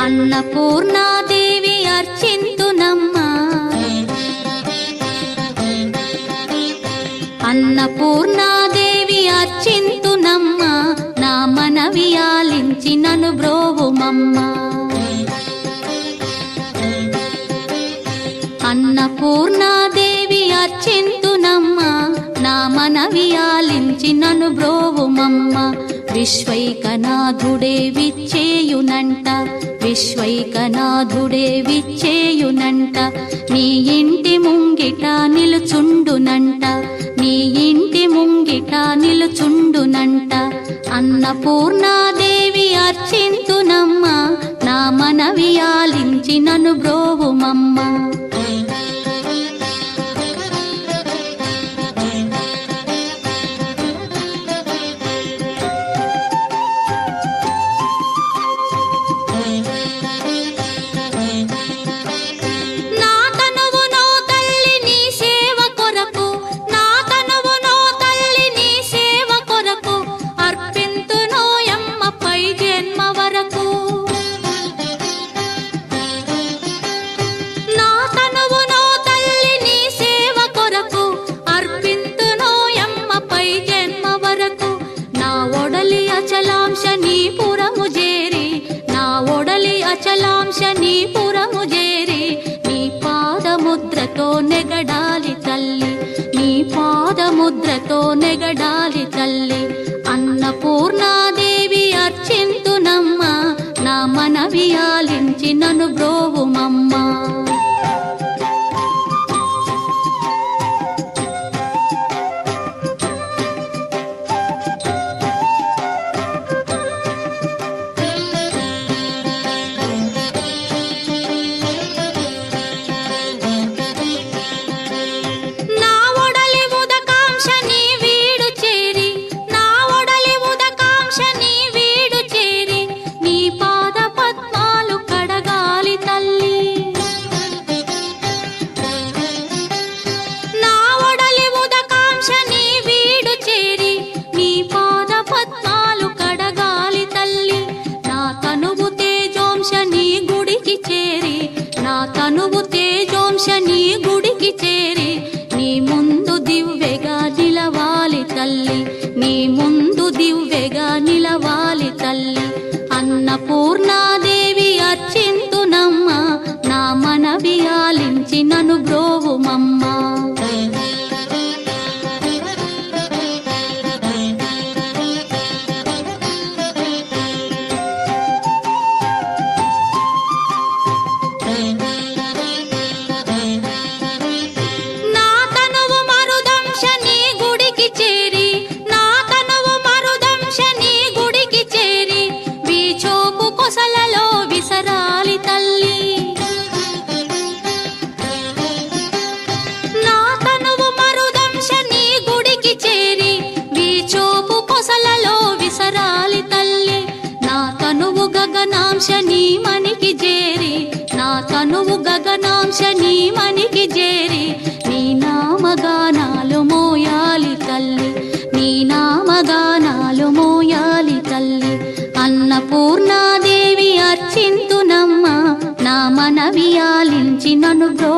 అన్నపూర్ణాదేవి అర్చింతునమ్మా, అన్నపూర్ణాదేవి అర్చింతునమ్మా, నా మనవి ఆలించి నన్ను బ్రోవుమమ్మా. అన్నపూర్ణాదేవి అర్చింతునమ్మా, నా మనవి ఆలించి నన్ను బ్రోవుమమ్మా. విశ్వైకనాథుడే విచ్చేయునంట, విశ్వైకనాథుడే విచ్చేయునంట, నీ ఇంటి ముంగిట నిలుచుండునంట, నీ ఇంటి ముంగిట నిలుచుండునంట. అన్నపూర్ణాదేవి అర్చింతునమ్మా, నా మనవి ఆలించి నన్ను బ్రోవుమమ్మా. అచలాంశనీపురము చేరి నీ పాదముద్రతో నెగడాలి తల్లి, నీ పాదముద్రతో నెగడాలి తల్లి. అన్నపూర్ణాదేవి అర్చింతునమ్మా, నా మనవి ఆలించి నన్ను బ్రోవుమమ్మా. తనువు తేజోంశని గుడికి చేరి నీ ముందు దివ్వెగా నిలవాలి తల్లి, నీ ముందు దివ్వెగా నిలవాలి తల్లి. అన్నపూర్ణాదేవి అర్చింతునమ్మా, నా మనవి ఆలించి నన్ను బ్రోవుమమ్మా. గగనాంశని మనికి చేరి, నా తనువు గగనాంశని మనికి చేరి నీ నామగానాలు మోయాలి తల్లి, నీ నామగానాలు మోయాలి తల్లి. అన్నపూర్ణాదేవి అర్చింతునమ్మా, నా మనవి ఆలించి నన్ను బ్రో